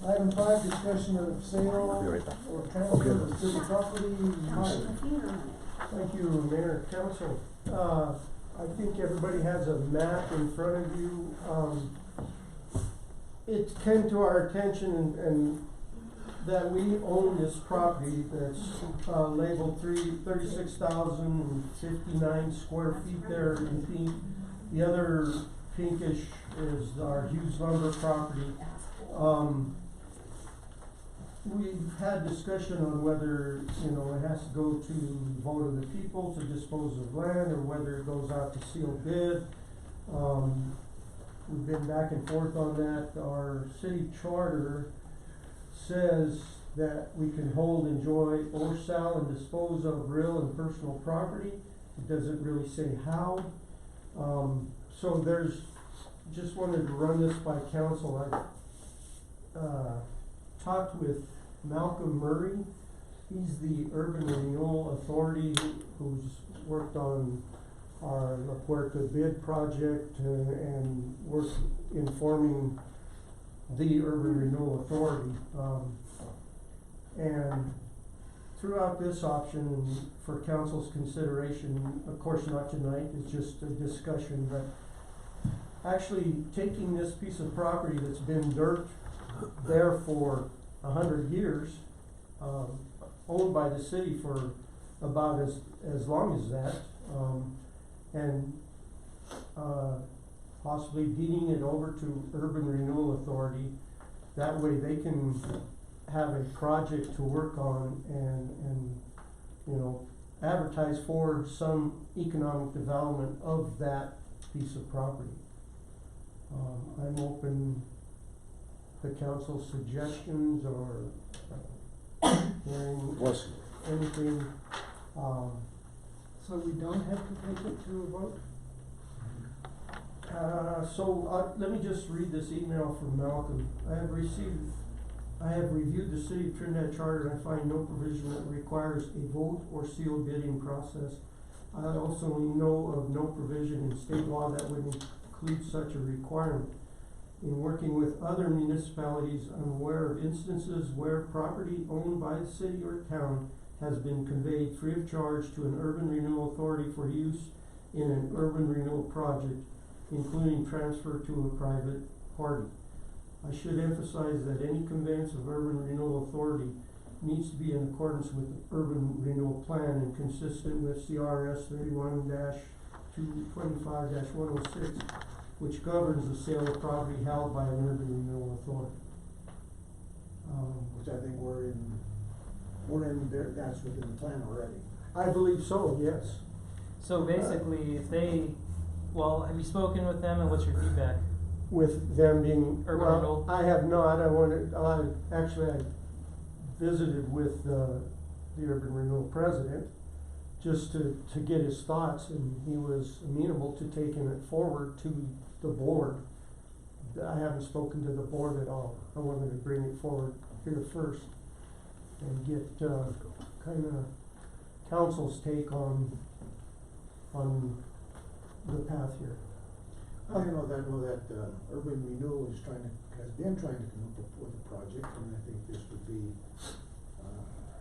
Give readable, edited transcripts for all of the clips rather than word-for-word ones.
Item 5, discussion of sale or transfer of city property. Mike. Thank you, Mayor, Council. I think everybody has a map in front of you. It came to our attention and that we own this property that's labeled 36,059 square feet there in pink. The other pinkish is our Hughes Lumber property. We've had discussion on whether, it has to go to vote of the people to dispose of land or whether it goes out to sealed bid. We've been back and forth on that. Our city charter says that we can hold, enjoy, or sell and dispose of real and personal property. It doesn't really say how. So just wanted to run this by council. I talked with Malcolm Murray. He's the Urban Renewal Authority who's worked on our La Puerta bid project and worked informing the Urban Renewal Authority. And throughout this option for council's consideration, of course not tonight, it's just a discussion, but actually taking this piece of property that's been dirt there for 100 years, owned by the city for about as long as that, and possibly deeding it over to Urban Renewal Authority. That way they can have a project to work on and advertise for some economic development of that piece of property. I'm open to council's suggestions or hearing anything. So we don't have to take it to a vote? Let me just read this email from Malcolm. I have reviewed the City of Trinidad Charter and I find no provision that requires a vote or sealed bidding process. I also know of no provision in state law that would include such a requirement. In working with other municipalities, I'm aware of instances where property owned by the city or town has been conveyed free of charge to an urban renewal authority for use in an urban renewal project, including transfer to a private party. I should emphasize that any conveyance of urban renewal authority needs to be in accordance with the urban renewal plan and consistent with CRS 31-225-106, which governs the sale of property held by an urban renewal authority. Which I think we're in there, that's within the plan already. I believe so, yes. So basically, have you spoken with them and what's your feedback? With them being, Urban renewal? I have not. I visited with the urban renewal president just to get his thoughts, and he was amenable to taking it forward to the board. I haven't spoken to the board at all. I wanted to bring it forward here first and get kind of council's take on the path here. I know that Urban Renewal has been trying to come up with a project, and I think this would be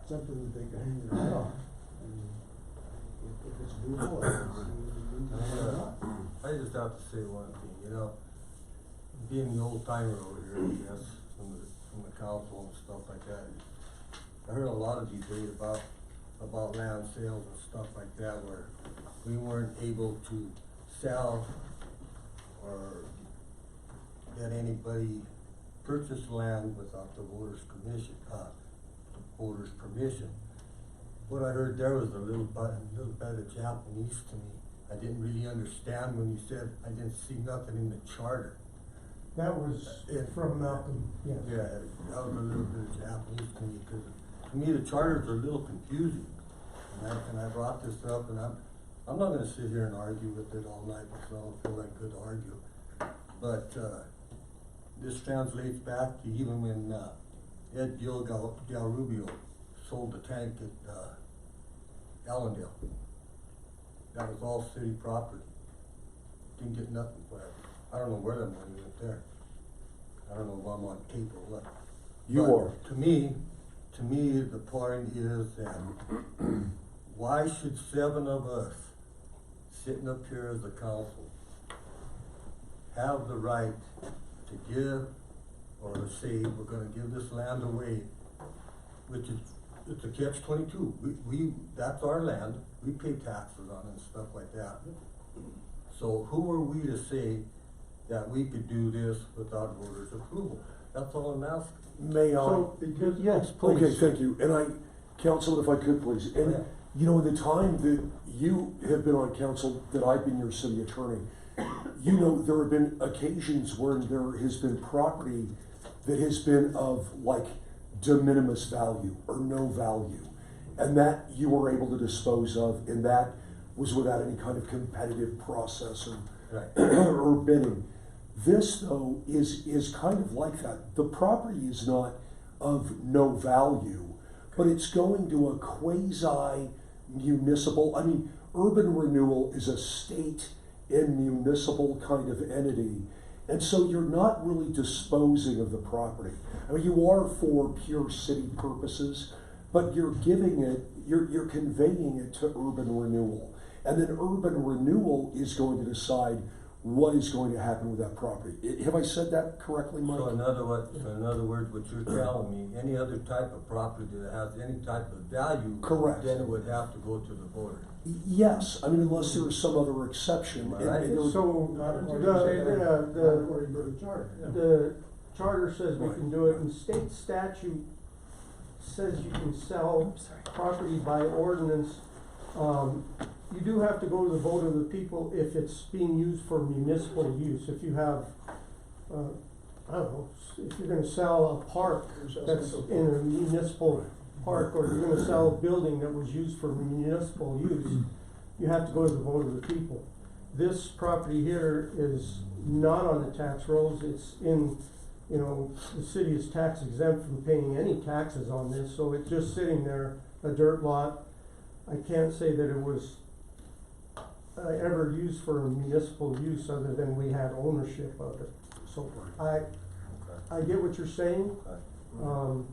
something that they could hang their hat on. And if it's doable, I just have to say one thing, being the old timer over here, I guess, from the council and stuff like that. I heard a lot of debate about land sales and stuff like that, where we weren't able to sell or let anybody purchase land without the voters' permission. What I heard there was a little bit of Japanese to me. I didn't really understand when you said I didn't see nothing in the charter. That was from Malcolm, yes. Yeah, that was a little bit of Japanese to me, because to me the charters are a little confusing. And I brought this up, and I'm not gonna sit here and argue with it all night because I don't feel like good to argue. But this translates back to even when Ed Del Rubio sold the tank at Allendale. That was all city property. Didn't get nothing for it. I don't know where that money went there. I don't know if I'm on tape or what. You But are. To me, the point is that why should 7 of us sitting up here as a council have the right to give or say we're gonna give this land away, which is, it's a catch-22. We, that's our land, we pay taxes on it and stuff like that. So who are we to say that we could do this without voters' approval? That's all I'm asking. May I? So, because- yes, please. Okay, thank you. And Council, if I could please, and Yeah. you know, in the time that you have been on council, that I've been your city attorney, you know, there have been occasions where there has been property that has been of like de minimis value or no value, and that you were able to dispose of, and that was without any kind of competitive process Right. or bidding. This though is kind of like that. The property is not of no value, but it's going to a quasi municipal, I mean, urban renewal is a state and municipal kind of entity. And so you're not really disposing of the property. I mean, you are for pure city purposes, but you're giving it, you're conveying it to urban renewal. And then urban renewal is going to decide what is going to happen with that property. Have I said that correctly, Mike? So in other words, what you're telling me, any other type of property that has any type of value. Correct. Then it would have to go to the voter. Yes, I mean, unless there is some other exception. Am I right? there would- So, Not according the, to the, the, not according to the charter. the charter says we Right. can do it, and state statute says you can sell property by ordinance. You do have to go to the vote of the people if it's being used for municipal use. If you have, I don't know, if you're gonna sell a park that's in a municipal park, or you're gonna sell a building that was used for municipal use, you have to go to the vote of the people. This property here is not on the tax rolls, it's in, you know, the city is tax exempt from paying any taxes on this, so it's just sitting there, a dirt lot. I can't say that it was ever used for municipal use other than we had ownership of it. So I get what you're saying, so,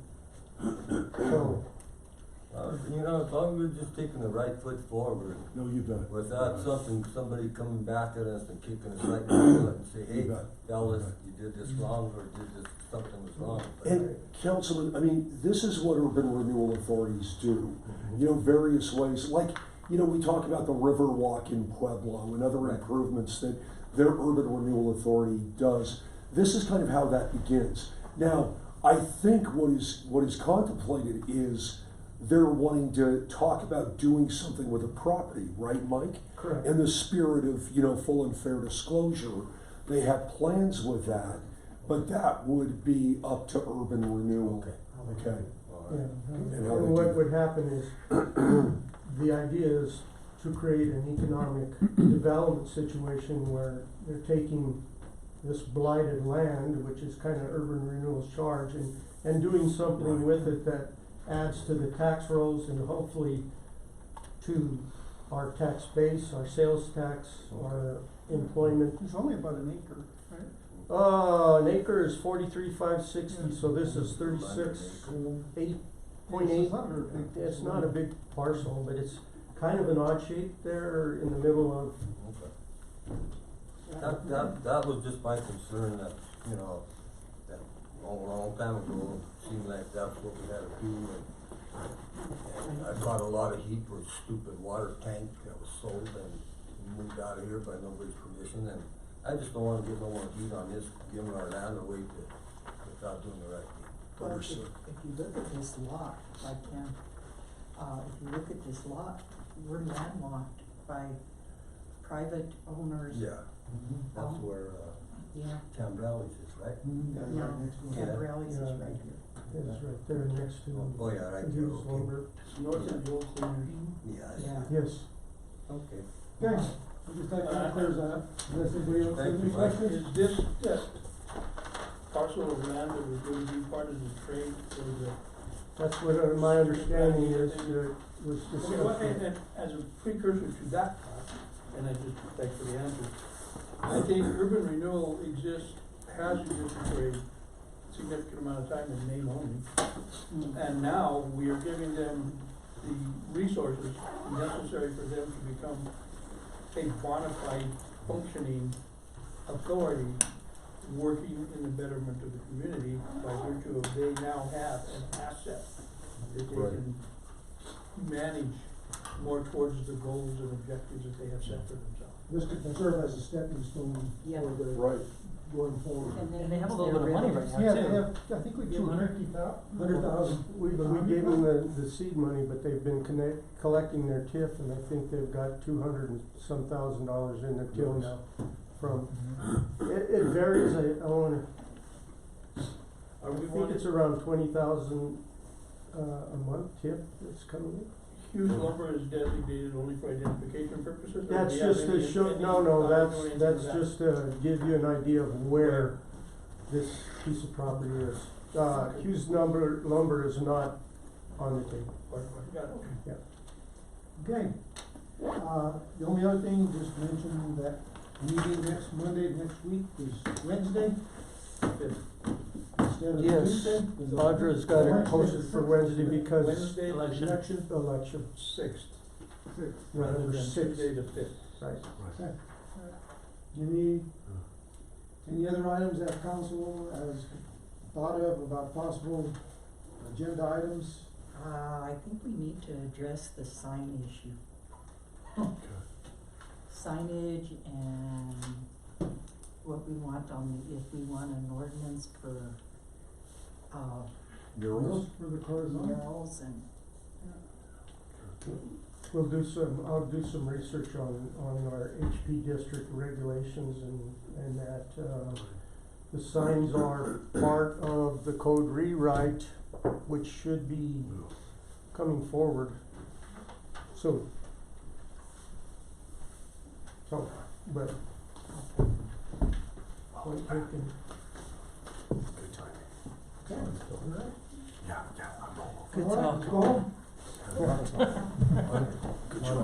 You know, as long as we're just taking the right foot forward, No, you bet. without somebody coming back at us and kicking us right in the butt and say, hey, You bet. fellas, you did this wrong, or did this, something was wrong. And Councilman, I mean, this is what urban renewal authorities do. You know, various ways, like, you know, we talk about the river walk in Pueblo and other Right. improvements that their urban renewal authority does. This is kind of how that begins. Now, I think what is contemplated is they're wanting to talk about doing something with the property, right, Mike? correct. In the spirit of, you know, full and fair disclosure, they have plans with that, but that would be up to urban renewal. Okay. Okay. All Yeah, right. And how they and what do would happen is, the idea is to create an economic development situation where they're taking this blighted land, which is kind of urban renewal's charge, and doing something with it that adds to the tax rolls and hopefully to our tax base, our sales tax, our employment. It's only about an acre, right? An acre is 43,560, so this is 36.8. It's not very big. It's not a big parcel, but it's kind of an odd shape there in the middle of, Okay. That was just my concern that, you know, that long time ago, it seemed like that's what we had to do. And I caught a lot of heat for a stupid water tank that was sold and moved out of here by nobody's permission. And I just don't wanna get no more heat on this, giving our land away without doing the right thing. Well, if Understood. you look at this lot, like, if you look at this lot, we're landlocked by private owners. Yeah, that's where, Yeah, Cambrelli's is, right? Yeah, no, right next to it. Cabrelli's is Yeah. right here. it's right there next to Oh, yeah, right there, Hughes okay. lumber. North of the old cleaners. Yeah, I see. Yeah. Yes. Okay. Okay, I guess that kind of clears that. Unless anybody else has Thank any you, Mike. questions? Is this parcel of land that was going to be part of the trade for the? That's what my understanding is, was Okay, well, and discussed. as a precursor to that part, and I just thanks for the answer, I think urban renewal has existed for a significant amount of time in name only. And now we are giving them the resources necessary for them to become a bona fide functioning authority working in the betterment of the community by virtue of they now have an asset that they Right. can manage more towards the goals and objectives that they have set for themselves. This could serve as a stepping stone Yeah. for the, Right. going forward. And they have a little bit of money right now Yeah, too. they have, I think we gave them 100,000. We gave them the seed money, but they've been collecting their TIF, and I think they've got 200 and some $1,000 in their till now from, it varies, I wanna, Are we I think wanting, it's around 20,000, a month TIF that's coming in. Hughes lumber is designated only for identification purposes? or do That's we have just any- to show, any no, thought that's, going into that's that? just to give you an idea of where this piece of property is. Hughes lumber is not on the table. Got it, okay. Okay, the only other thing, just mention that meeting next Monday, next week is Wednesday Fifth. instead of Yes, Tuesday. Audra's got it Wednesday. posted for Wednesday because Wednesday, Election. election, sixth, November rather than 6th, Tuesday the fifth. right. Okay. Any other items that council has thought of about possible agenda items? I think we need to address the sign issue. Signage and what we want on, if we want an ordinance for, Murals? For the cars murals and, I'll do some research on our HP district regulations and that, the signs are part of the code rewrite, which should be coming forward soon. So, but, point taken. Good timing. Okay, all right. Yeah, I'm all Good All right, talk. let's go home. Good job.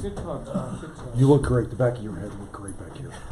Good talk, Tom. Good talk. You look great. The back of your head looked great back here.